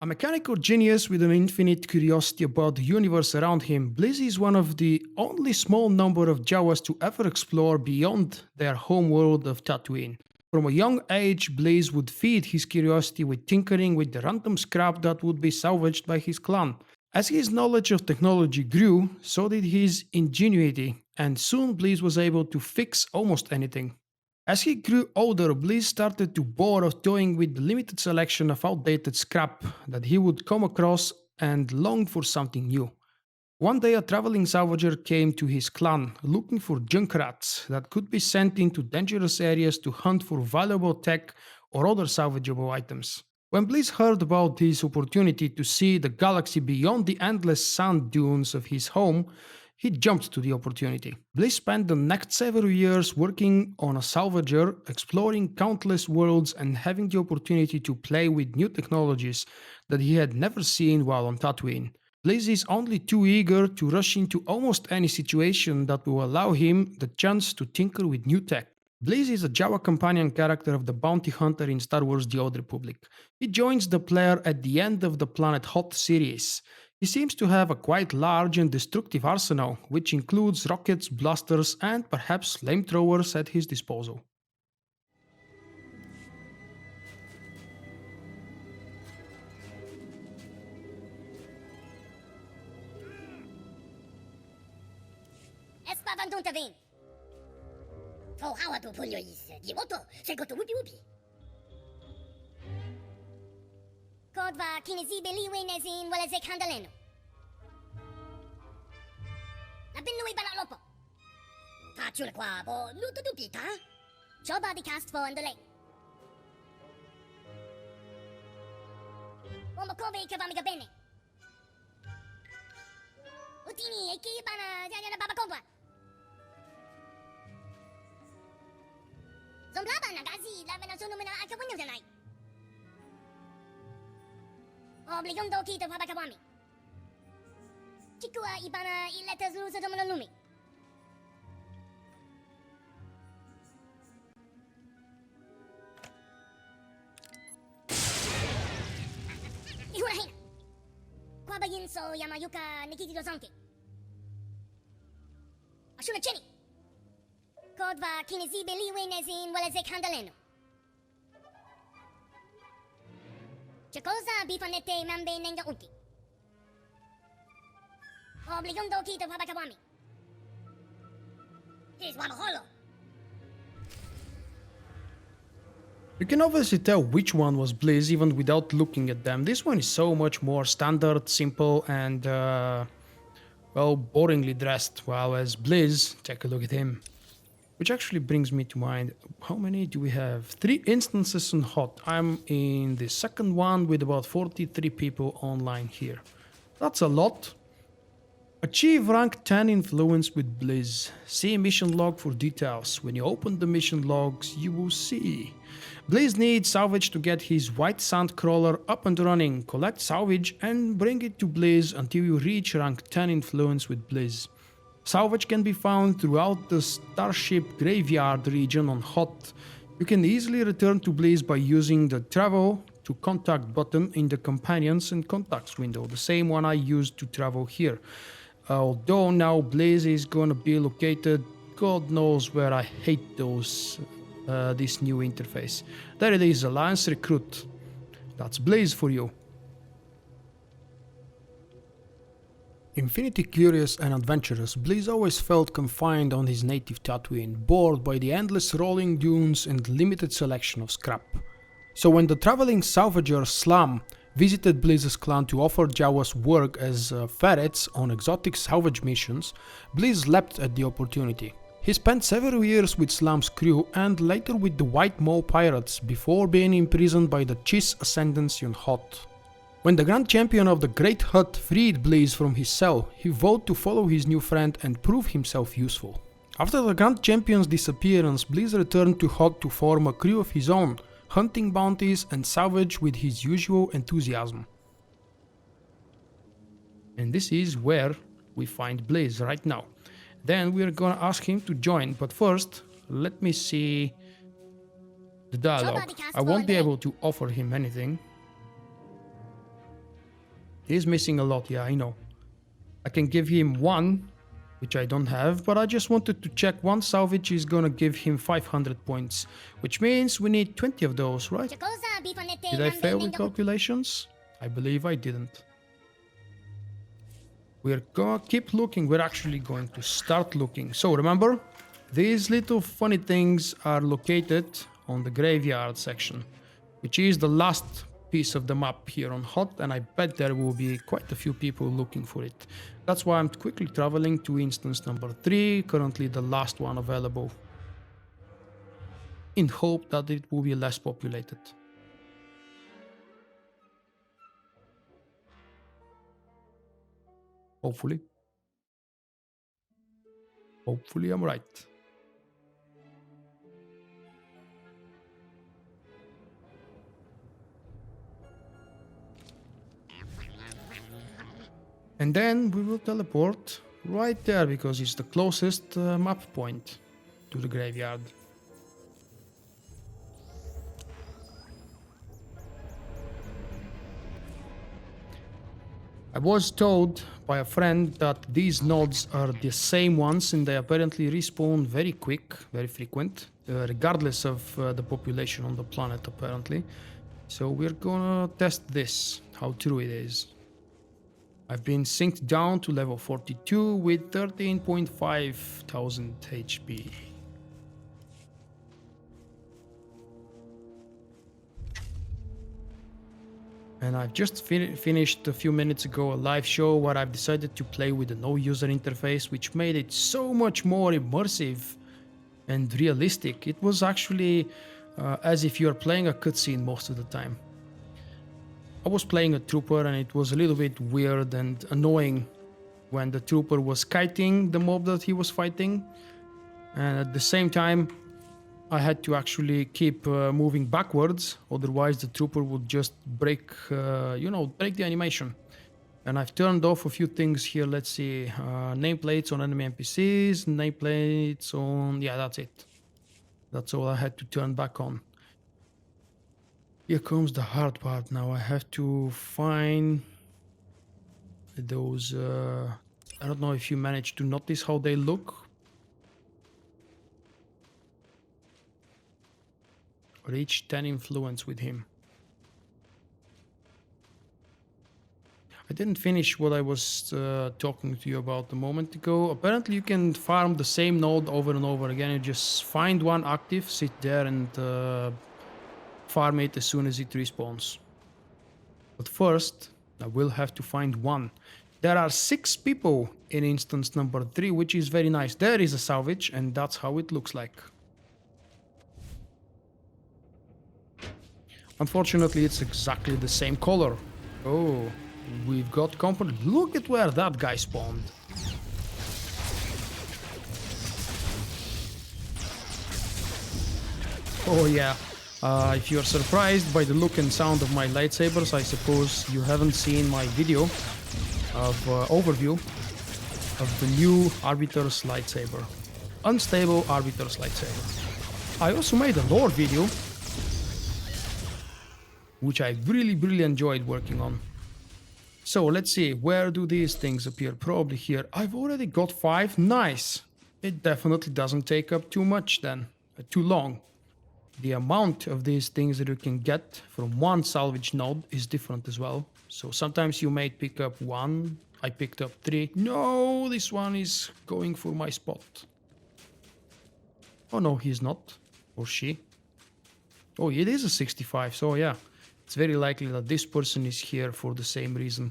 A mechanical genius with an infinite curiosity about the universe around him, Blizz is one of the only small number of Jawas to ever explore beyond their home world of Tatooine. From a young age, Blizz would feed his curiosity with tinkering with the random scrap that would be salvaged by his clan. As his knowledge of technology grew, so did his ingenuity, and soon Blizz was able to fix almost anything. As he grew older, Bliss started to bore of toying with the limited selection of outdated scrap that he would come across and longed for something new. One day, a traveling salvager came to his clan looking for junk rats that could be sent into dangerous areas to hunt for valuable tech or other salvageable items. When Bliss heard about this opportunity to see the galaxy beyond the endless sand dunes of his home, he jumped to the opportunity. Bliss spent the next several years working on a salvager, exploring countless worlds and having the opportunity to play with new technologies that he had never seen while on Tatooine. Bliss is only too eager to rush into almost any situation that will allow him the chance to tinker with new tech. Blizz is a Jawa companion character of the bounty hunter in Star Wars The Old Republic. He joins the player at the end of the Planet Hot series. He seems to have a quite large and destructive arsenal, which includes rockets, blasters, and perhaps flamethrowers at his disposal. Espavantun To hawa tu pulio is, Gimoto, Segoto Wupi Wupi. Kodva kinesi beliwe nezin wala ze kandaleno. La binui bala lopo. Ta chula qua bo luto du pita. Choba di cast for the lake. Omokove kavamiga bene. Utini eki bana jana baba komba. Zomblaba nagazi la vena sono mena akapunyo janai. Obligando kita pabakawami. Chikua ibana ileta zulu sa lumi. Ihurahina. Kwabayin so yamayuka nikiti zonke. Ashuna chini. Kodva kinesi beliwe nezin wala ze kandaleno. Chakosa bifanete mambe nenga unti. Obligando kita pabakawami. Is wabaholo. You can obviously tell which one was Blizz even without looking at them. This one is so much more standard, simple, and well, boringly dressed. While as Blizz, take a look at him. Which actually brings me to mind, how many do we have? 3 instances on HOT. I'm in the second one with about 43 people online here. That's a lot. Achieve rank 10 influence with Blizz. See mission log for details. When you open the mission logs, you will see. Blizz needs salvage to get his white sand crawler up and running. Collect salvage and bring it to Blizz until you reach rank 10 influence with Blizz. Salvage can be found throughout the Starship Graveyard region on HOT. You can easily return to Blizz by using the Travel to Contact button in the Companions and Contacts window, the same one I used to travel here. Although now Blizz is gonna be located, God knows where. I hate this new interface. There it is, Alliance Recruit. That's Blizz for you. Infinity curious and adventurous, Blizz always felt confined on his native Tatooine, bored by the endless rolling dunes and limited selection of scrap. So when the traveling salvager Slam visited Blizz's clan to offer Jawas work as ferrets on exotic salvage missions, Blizz leapt at the opportunity. He spent several years with Slam's crew and later with the White Maw pirates before being imprisoned by the Chiss Ascendancy on HOT. When the Grand Champion of the Great Hut freed Blizz from his cell, he vowed to follow his new friend and prove himself useful. After the Grand Champion's disappearance, Blizz returned to HOT to form a crew of his own, hunting bounties and salvage with his usual enthusiasm. And this is where we find Blizz right now. Then we're gonna ask him to join, but first, let me see the dialogue. I won't be able to offer him anything. He's missing a lot, yeah, I know. I can give him one, which I don't have, but I just wanted to check one salvage is gonna give him 500 points, which means we need 20 of those, right? Did I fail with calculations? I believe I didn't. We're gonna keep looking. We're actually going to start looking. So remember, these little funny things are located on the graveyard section, which is the last piece of the map here on Hot, and I bet there will be quite a few people looking for it. That's why I'm quickly traveling to instance number 3, currently the last one available, in hope that it will be less populated. Hopefully. Hopefully I'm right. And then we will teleport right there because it's the closest map point to the graveyard. I was told by a friend that these nodes are the same ones and they apparently respawn very quick, very frequent, regardless of the population on the planet apparently. So we're gonna test this, how true it is. I've been synced down to level 42 with 13.5 thousand HP. And I've just finished a few minutes ago a live show where I've decided to play with a no user interface, which made it so much more immersive and realistic. It was actually as if you're playing a cutscene most of the time. I was playing a trooper and it was a little bit weird and annoying when the trooper was kiting the mob that he was fighting. And at the same time, I had to actually keep moving backwards, otherwise the trooper would just break, break the animation. And I've turned off a few things here. Let's see, nameplates on enemy NPCs, nameplates on, yeah, that's it. That's all I had to turn back on. Here comes the hard part now. I have to find those, I don't know if you managed to notice how they look. Reach 10 influence with him. I didn't finish what I was talking to you about a moment ago. Apparently you can farm the same node over and over again. You just find one active, sit there and farm it as soon as it respawns. But first, I will have to find one. There are 6 people in instance number 3, which is very nice. There is a salvage and that's how it looks like. Unfortunately, it's exactly the same color. Oh, we've got company. Look at where that guy spawned. Oh yeah, if you're surprised by the look and sound of my lightsabers, I suppose you haven't seen my video of overview of the new Arbiter's lightsaber. Unstable Arbiter's lightsaber. I also made a lore video which I really enjoyed working on. So let's see, where do these things appear? Probably here. I've already got 5. Nice. It definitely doesn't take up too much then, too long. The amount of these things that you can get from one salvage node is different as well. So sometimes you may pick up 1. I picked up 3. No, this one is going for my spot. Oh no, he's not. Or she. Oh, it is a 65, so yeah. It's very likely that this person is here for the same reason.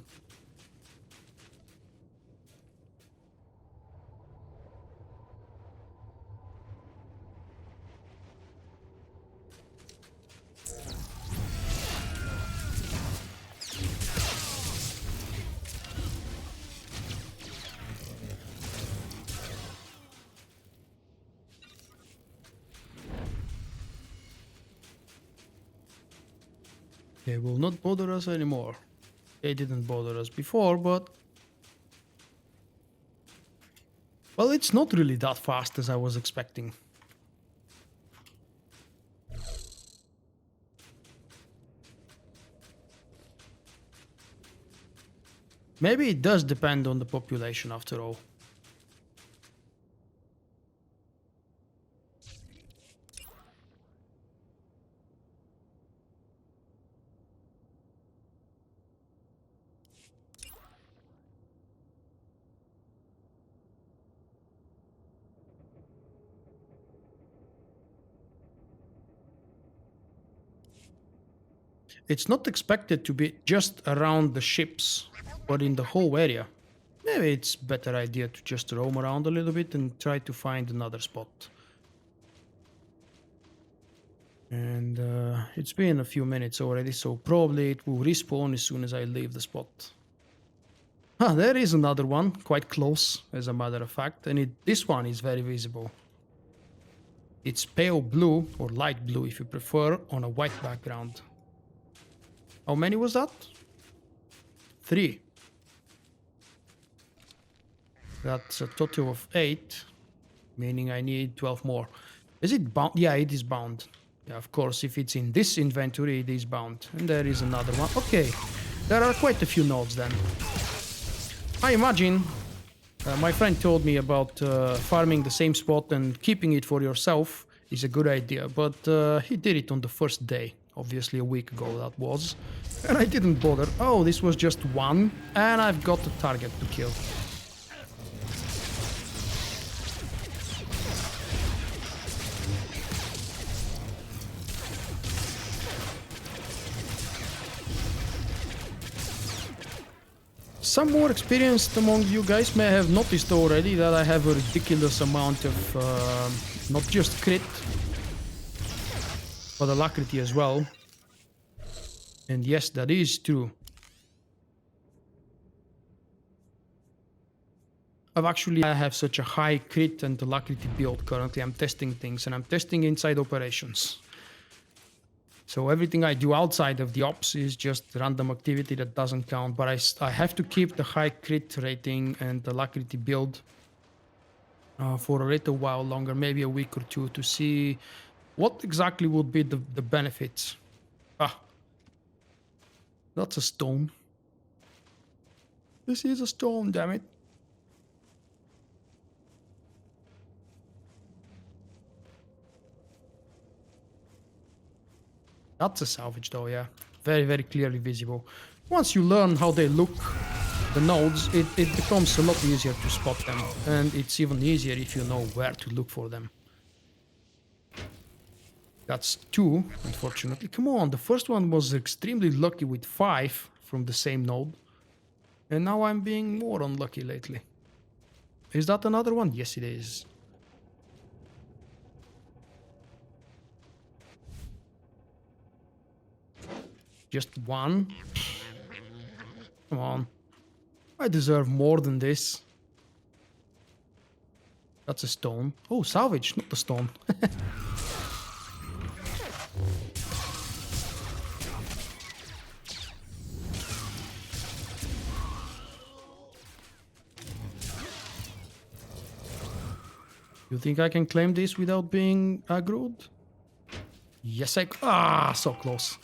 They will not bother us anymore. They didn't bother us before, but... well, it's not really that fast as I was expecting. Maybe it does depend on the population after all. It's not expected to be just around the ships, but in the whole area. Maybe it's a better idea to just roam around a little bit and try to find another spot. And it's been a few minutes already, so probably it will respawn as soon as I leave the spot. Ah, there is another one, quite close, as a matter of fact, and this one is very visible. It's pale blue, or light blue if you prefer, on a white background. How many was that? 3. That's a total of 8, meaning I need 12 more. Is it bound? Yeah, it is bound. Yeah, of course, if it's in this inventory, it is bound. And there is another one. Okay, there are quite a few nodes then. I imagine, my friend told me about farming the same spot and keeping it for yourself is a good idea, but he did it on the first day. Obviously a week ago that was. And I didn't bother. Oh, this was just one, and I've got a target to kill. Some more experienced among you guys may have noticed already that I have a ridiculous amount of not just crit, but alacrity as well. And yes, that is true. I have such a high crit and alacrity build currently. I'm testing things, and I'm testing inside operations. So everything I do outside of the ops is just random activity that doesn't count, but I have to keep the high crit rating and alacrity build for a little while longer, maybe a week or two, to see what exactly would be the benefits. Ah, that's a stone. This is a stone, damn it. That's a salvage though, yeah. Very, very clearly visible. Once you learn how they look, the nodes, it becomes a lot easier to spot them. And it's even easier if you know where to look for them. That's 2, unfortunately. Come on, the first one was extremely lucky with 5 from the same node. And now I'm being more unlucky lately. Is that another one? Yes, it is. Just 1. Come on. I deserve more than this. That's a stone. Oh, salvage, not a stone. You think I can claim this without being aggroed? Yes, ah, so close.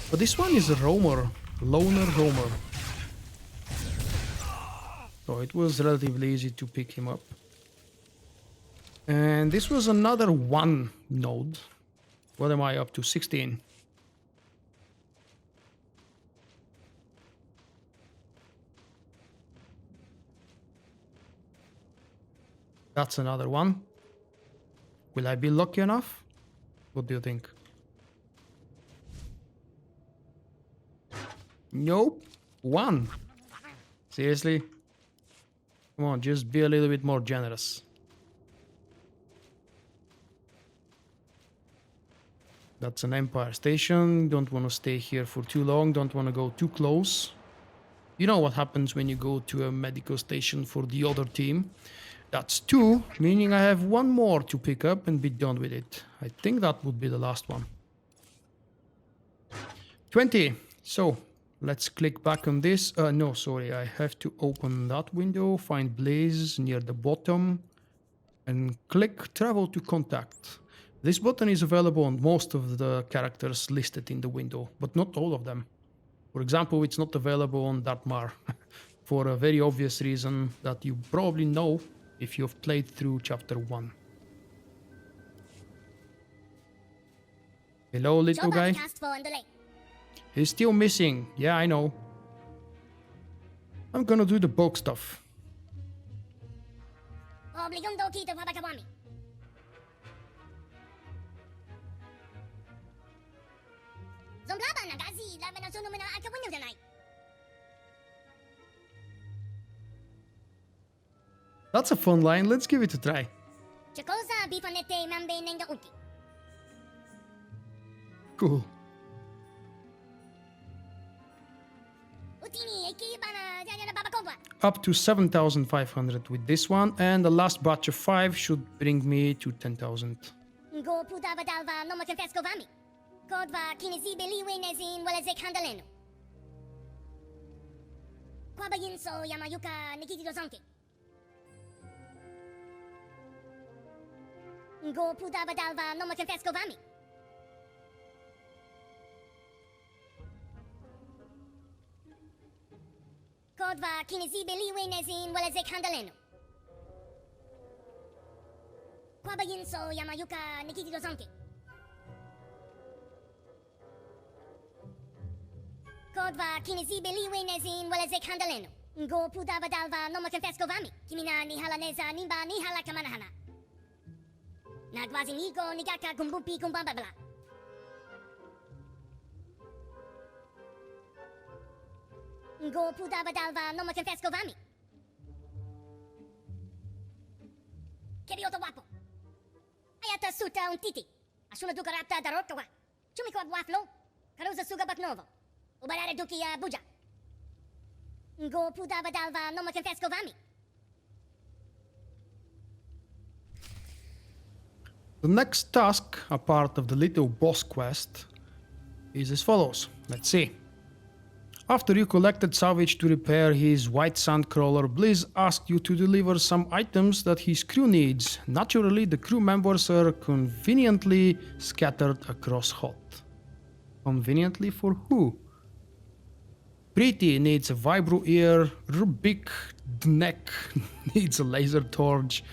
But this one is a roamer, loner roamer. So it was relatively easy to pick him up. And this was another 1 node. What am I up to? 16. That's another one. Will I be lucky enough? What do you think? Nope. 1. Seriously? Come on, just be a little bit more generous. That's an Empire station. Don't want to stay here for too long. Don't want to go too close. You know what happens when you go to a medical station for the other team. That's 2, meaning I have 1 more to pick up and be done with it. I think that would be the last one. 20. So, let's click back on this. No, sorry, I have to open that window, find Blizz near the bottom, and click Travel to Contact. This button is available on most of the characters listed in the window, but not all of them. For example, it's not available on Dartmar for a very obvious reason that you probably know if you've played through Chapter 1. Hello, little guy. He's still missing. Yeah, I know. I'm gonna do the bulk stuff. That's a fun line. Let's give it a try. Cool. Up to 7,500 with this one, and the last batch of 5 should bring me to 10,000. Kodva kinizibili wenezin waleze kandaleno. Kwabagin so yamayuka nikitido zonke. Kodva kinizibili wenezin waleze kandaleno. Ngo pudava dalva noma confesco vami. Kimina ni halaneza nimba ni hala kamanahana. Nagwazi nigo nigaka gumbumpi gumbambabla. Go pudava dalva noma confesco vami. Kerioto wapo. Ayata suta un titi. Asuna duka rapta darokawa. Chumiko waflo. Karuza suga baknovo. Ubarare duki buja. Go pudava dalva noma confesco vami. The next task, a part of the little boss quest, is as follows. Let's see. After you collected salvage to repair his white sand crawler, Blizz asked you to deliver some items that his crew needs. Naturally, the crew members are conveniently scattered across Hot. Conveniently for who? Pretty needs a vibro ear, Rubik neck needs a laser torch,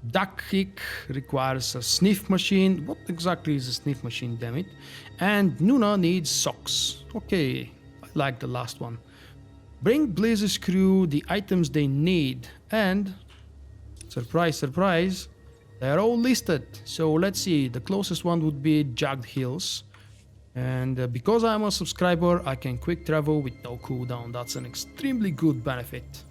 Duck Kick requires a sniff machine. What exactly is a sniff machine, damn it? And Nuna needs socks. Okay. Like the last one. Bring Blizz's crew the items they need, and surprise, surprise, they're all listed. So let's see, the closest one would be Jagged Hills, and because I'm a subscriber, I can quick travel with no cooldown. That's an extremely good benefit.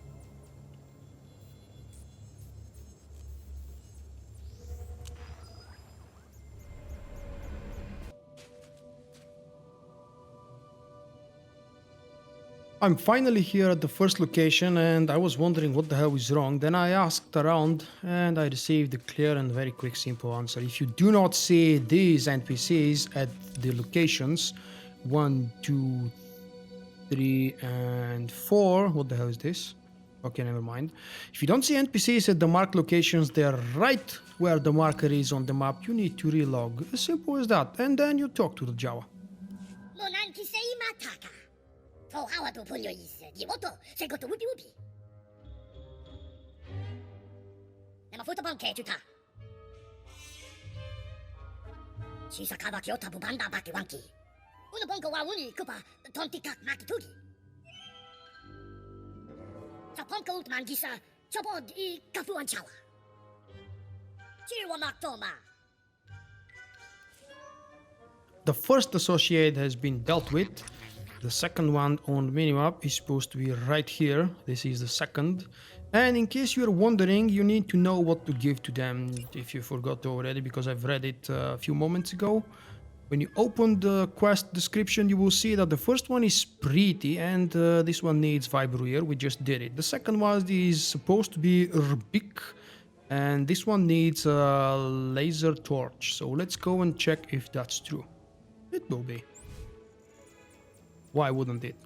I'm finally here at the first location, and I was wondering what the hell is wrong. Then I asked around and I received a clear and very quick simple answer. If you do not see these NPCs at the locations 1, 2, 3 and 4, what the hell is this? Okay, never mind. If you don't see NPCs at the marked locations, they're right where the marker is on the map. You need to relog. As simple as that. And then you talk to the Jawa. Oh, how to pull your is Gimoto, say go to whoopie whoopie. Nema football kejuta. Shisakawa Kyoto Bubanda Baki Wanki. Unabongo wa Wuni Kupa, Tontikak Makitugi. Saponko Utmangisa, Chobod I Kafuan Chawa. Chirwa Maktoma. The first associate has been dealt with. The second one on the minimap is supposed to be right here. This is the second. And in case you're wondering, you need to know what to give to them if you forgot already, because I've read it a few moments ago. When you open the quest description, you will see that the first one is pretty, and this one needs Vibroear. We just did it. The second one is supposed to be Rubik, and this one needs a laser torch. So let's go and check if that's true. It will be. Why wouldn't it?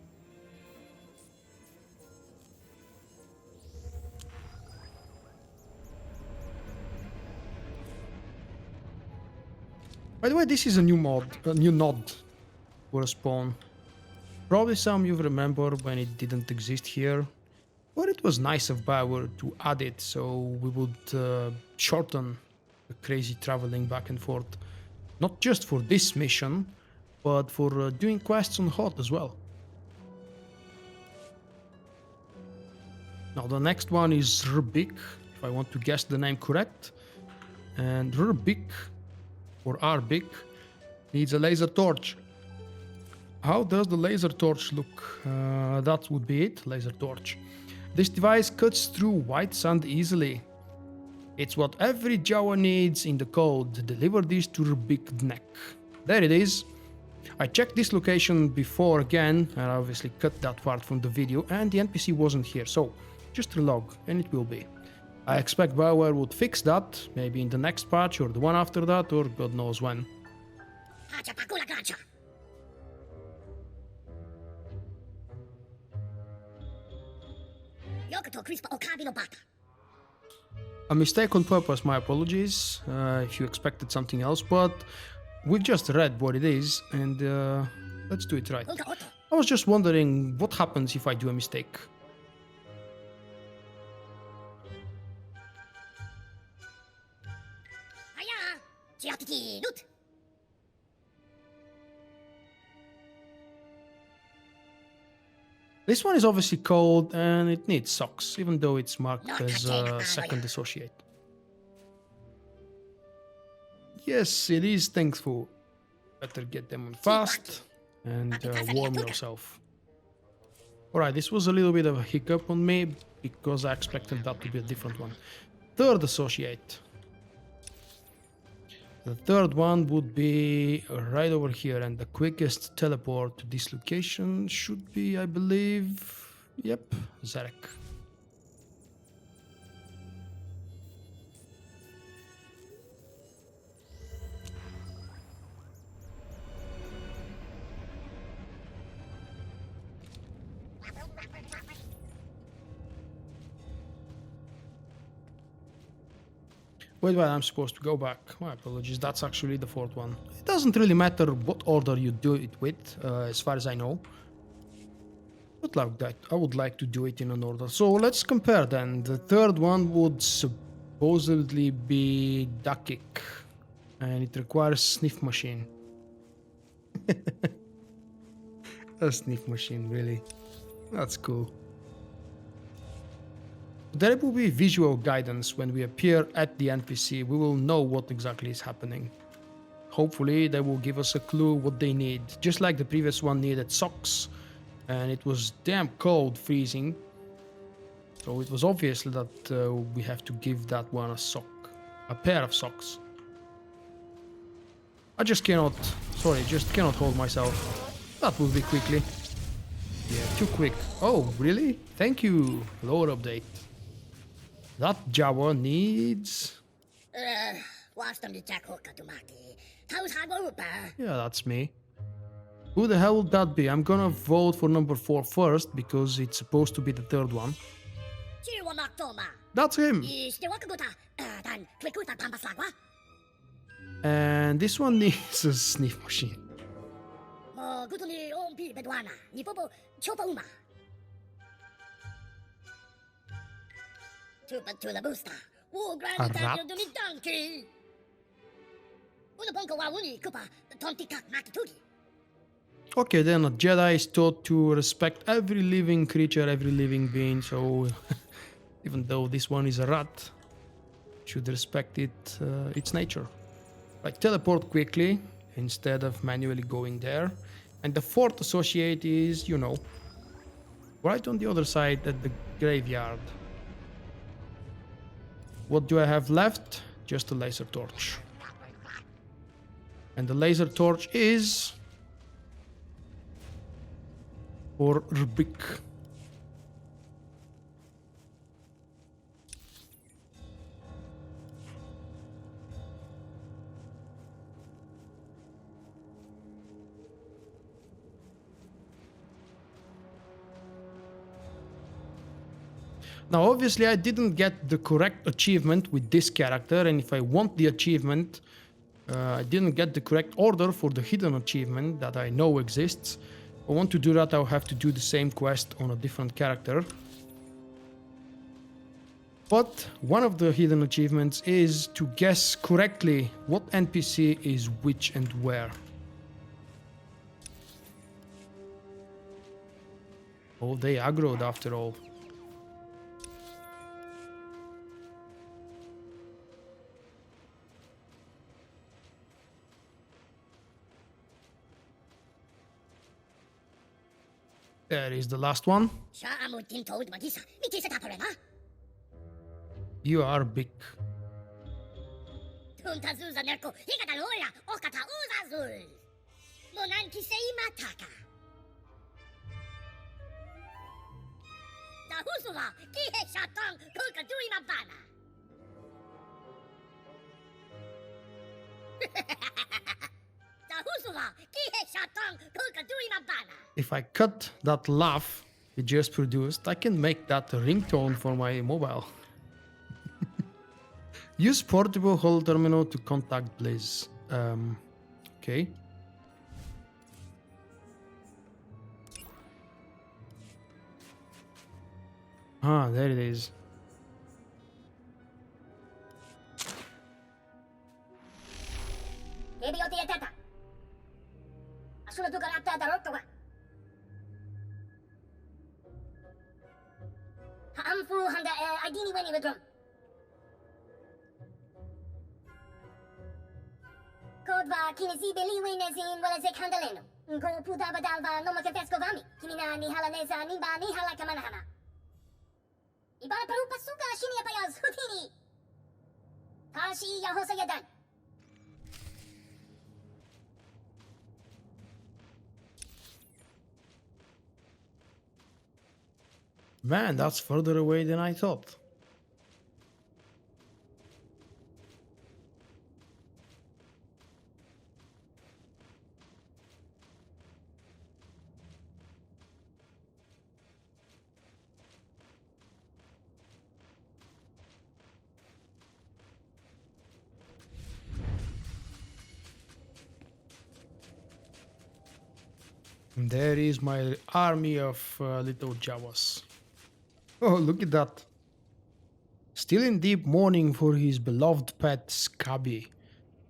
By the way, this is a new mod, a new node for a spawn. Probably some you remember when it didn't exist here. But it was nice of Bauer to add it so we would shorten the crazy traveling back and forth. Not just for this mission, but for doing quests on HOT as well. Now the next one is Rubik, if I want to guess the name correct. And Rubik, or Arbik, needs a laser torch. How does the laser torch look? That would be it, laser torch. This device cuts through white sand easily. It's what every Jawa needs in the cold. Deliver this to Rubik neck. There it is. I checked this location before again, and I obviously cut that part from the video, and the NPC wasn't here, so just relog, and it will be. I expect Bauer would fix that, maybe in the next patch, or the one after that, or God knows when. A mistake on purpose, my apologies, if you expected something else, but we've just read what it is, and let's do it right. I was just wondering what happens if I do a mistake. This one is obviously cold and it needs socks, even though it's marked as second associate. Yes, it is thankful. Better get them on fast and warm yourself. Alright, this was a little bit of a hiccup on me because I expected that to be a different one. Third associate. The third one would be right over here, and the quickest teleport to this location should be, I believe, yep, Zarek. Wait, I'm supposed to go back. My apologies, that's actually the fourth one. It doesn't really matter what order you do it with, as far as I know. But like that, I would like to do it in an order. So let's compare then. The third one would supposedly be Dakik. And it requires sniff machine. A sniff machine, really. That's cool. There will be visual guidance when we appear at the NPC. We will know what exactly is happening. Hopefully they will give us a clue what they need. Just like the previous one needed socks. And it was damn cold, freezing. So it was obvious that we have to give that one a sock. A pair of socks. I just cannot hold myself. That will be quickly. Yeah, too quick. Oh, really? Thank you. Lower update. That Jawa needs... Yeah, that's me. Who the hell would that be? I'm gonna vote for number 4 first, because it's supposed to be the third one. That's him! And this one needs a sniff machine. A rat? Okay, then a Jedi is taught to respect every living creature, every living being, so even though this one is a rat, should respect its nature. Like teleport quickly instead of manually going there. And the fourth associate is, you know, right on the other side at the graveyard. What do I have left? Just a laser torch. And the laser torch is... for Rubik. Now obviously I didn't get the correct achievement with this character, and if I want the achievement, I didn't get the correct order for the hidden achievement that I know exists. I want to do that, I'll have to do the same quest on a different character. But one of the hidden achievements is to guess correctly what NPC is which and where. Oh, they aggroed after all. There is the last one. You are big. If I cut that laugh it just produced, I can make that a ringtone for my mobile. Use portable holo terminal to contact Blizz. Okay. Ah, there it is. Kodva kinesi beliwe nezin waleze kandaleno. Ngo pudava dalva no makatesco vami. Kimina ni halaneza nimba ni halakamanahama. Ibara parupa suka shini apayaz hutini. Tashi yahosa yadan. Man, that's further away than I thought. And there is my army of little Jawas. Oh, look at that. Still in deep mourning for his beloved pet Scabby,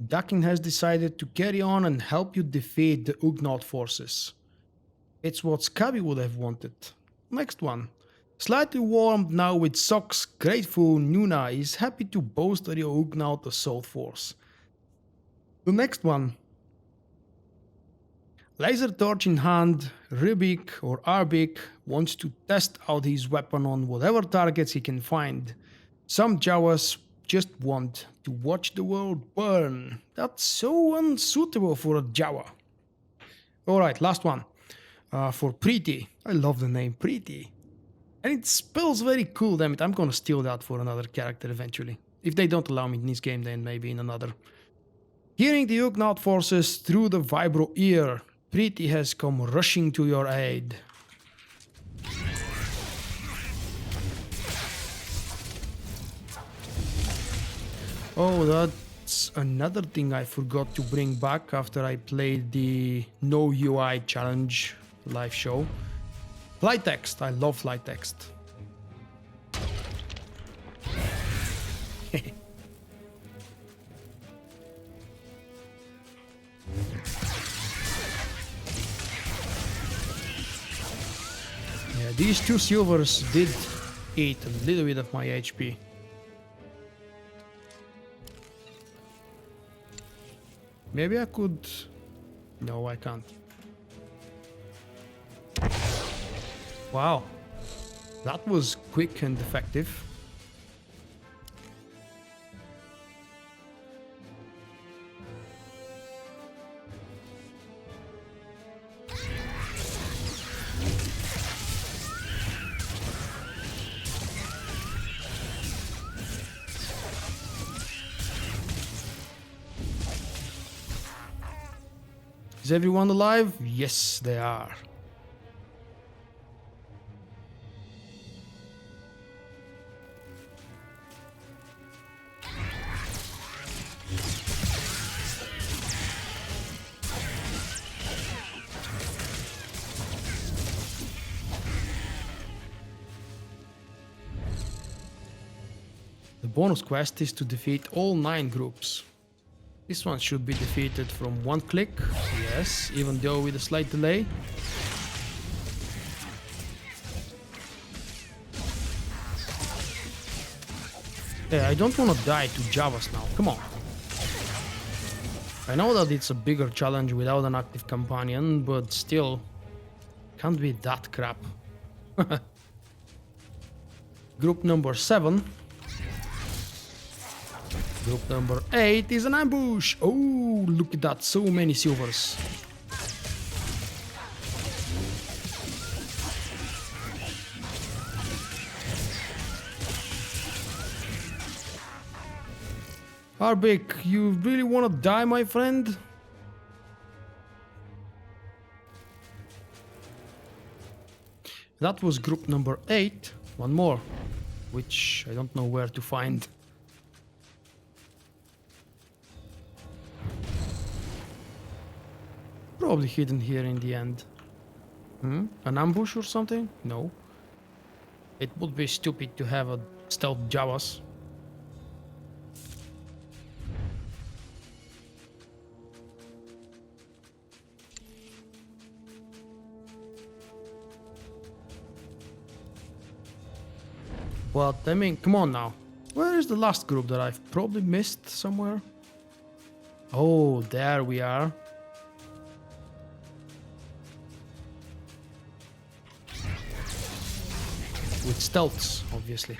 Dakin has decided to carry on and help you defeat the Ugnaught forces. It's what Scabby would have wanted. Next one. Slightly warmed now with socks, grateful Nuna is happy to bolster your Ugnaught assault force. The next one. Laser torch in hand, Rubik or Arbik wants to test out his weapon on whatever targets he can find. Some Jawas just want to watch the world burn. That's so unsuitable for a Jawa. Alright, last one. For Preeti. I love the name Preeti. And it spells very cool, damn it. I'm gonna steal that for another character eventually. If they don't allow me in this game, then maybe in another. Hearing the Ugnaught forces through the vibro ear, Preeti has come rushing to your aid. Oh, that's another thing I forgot to bring back after I played the No UI challenge live show. Flight text. I love flight text. Yeah, these two silvers did eat a little bit of my HP. Maybe I could... No, I can't. Wow. That was quick and effective. Is everyone alive? Yes, they are. bonus quest is to defeat all 9 groups. This one should be defeated from one click, yes, even though with a slight delay. Yeah, I don't want to die to Javas now, come on. I know that it's a bigger challenge without an active companion, but still, can't be that crap. Group number 7. Group number 8 is an ambush. Oh, look at that, so many silvers. Arbik, you really want to die, my friend? That was group number 8. One more, which I don't know where to find. Probably hidden here in the end. An ambush or something? No. It would be stupid to have a stealth Javas. But I mean, come on now. Where is the last group that I've probably missed somewhere? Oh, there we are. With stealths, obviously.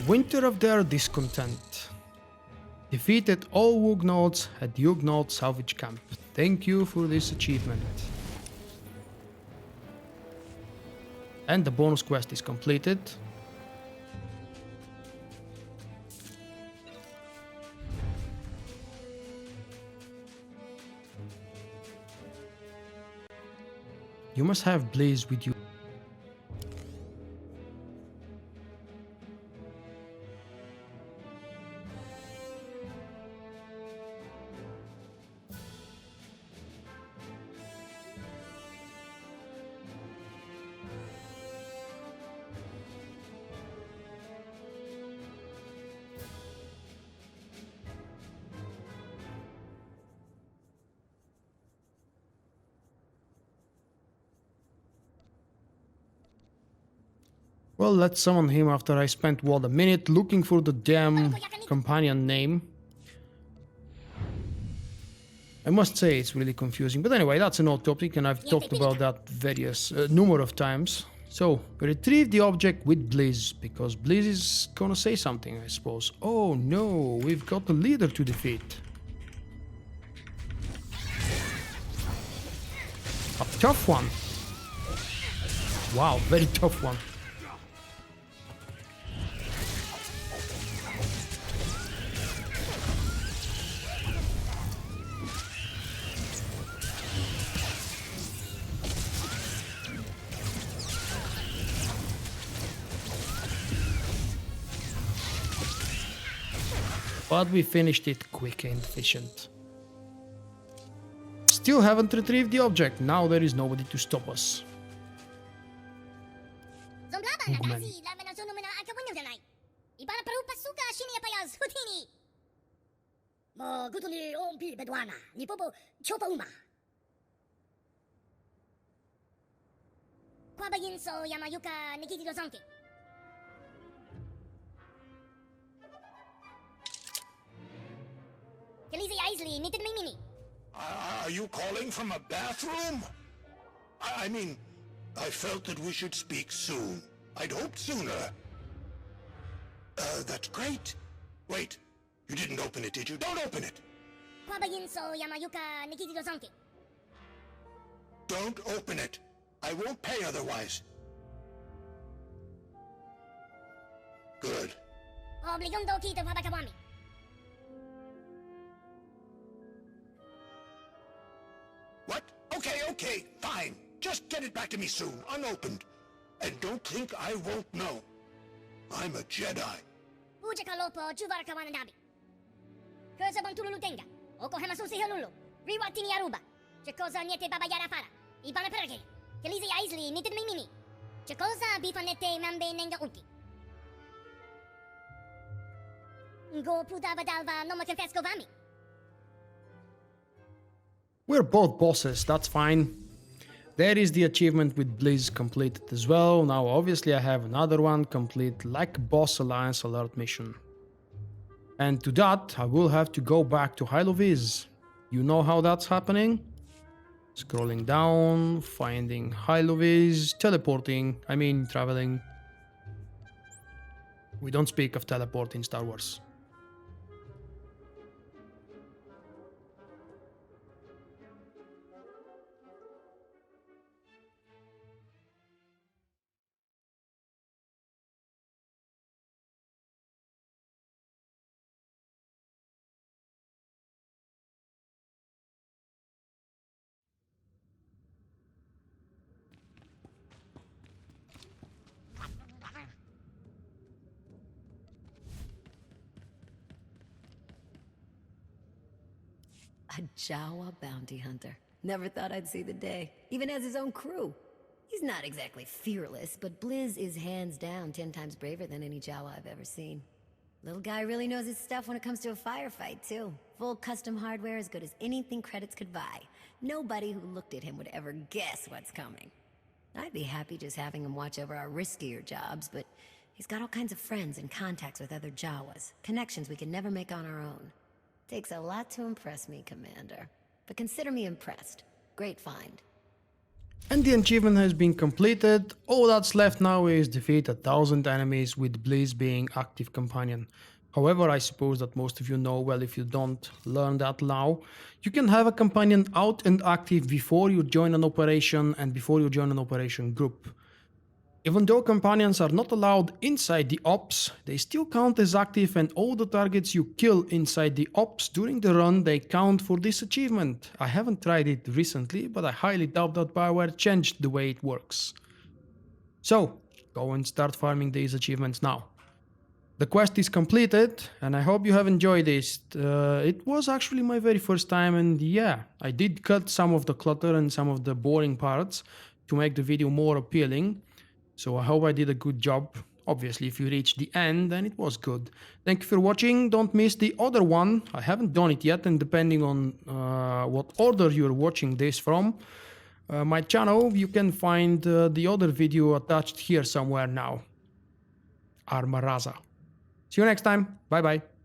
Winter of their discontent. Defeated all Wugnauts at the Ugnaut salvage camp. Thank you for this achievement. And the bonus quest is completed. You must have Blizz with you. Well, let's summon him after I spent, what, a minute looking for the damn companion name. I must say it's really confusing, but anyway, that's an old topic and I've talked about that various number of times. So, retrieve the object with Blizz, because Blizz is gonna say something, I suppose. Oh no, we've got a leader to defeat. A tough one. Wow, very tough one. But we finished it quick and efficient. Still haven't retrieved the object. Now there is nobody to stop us. Ugman. Are you calling from a bathroom? I mean, I felt that we should speak soon. I'd hoped sooner. That's great. Wait, you didn't open it, did you? Don't open it! Don't open it. I won't pay otherwise. Good. What? Okay, fine. Just get it back to me soon, unopened. And don't think I won't know. I'm a Jedi. Ce cosa niente baba yara fara. Ibana perge. Kelizi aisli nitin mimini. Ce cosa bifanete mambe nenga unti. Go pudava dalva no ma confesco vami. We're both bosses, that's fine. There is the achievement with Blizz completed as well. Now obviously I have another one complete like Boss Alliance alert mission. And to that I will have to go back to Hyloviz. You know how that's happening? Scrolling down, finding Hyloviz, traveling. We don't speak of teleport in Star Wars. A Jawa bounty hunter. Never thought I'd see the day. Even has his own crew. He's not exactly fearless, but Blizz is hands down 10 times braver than any Jawa I've ever seen. Little guy really knows his stuff when it comes to a firefight, too. Full custom hardware as good as anything credits could buy. Nobody who looked at him would ever guess what's coming. I'd be happy just having him watch over our riskier jobs, but he's got all kinds of friends and contacts with other Jawas. Connections we can never make on our own. Takes a lot to impress me, Commander. But consider me impressed. Great find. And the achievement has been completed. All that's left now is defeat 1,000 enemies with Blizz being active companion. However, I suppose that most of you know, well, if you don't learn that now, you can have a companion out and active before you join an operation and before you join an operation group. Even though companions are not allowed inside the ops, they still count as active, and all the targets you kill inside the ops during the run, they count for this achievement. I haven't tried it recently, but I highly doubt that BioWare changed the way it works. So, go and start farming these achievements now. The quest is completed, and I hope you have enjoyed this. It was actually my very first time, and yeah, I did cut some of the clutter and some of the boring parts to make the video more appealing. So I hope I did a good job. Obviously, if you reached the end, then it was good. Thank you for watching. Don't miss the other one. I haven't done it yet, and depending on what order you're watching this from, my channel, you can find the other video attached here somewhere now. Armaraza. See you next time. Bye bye.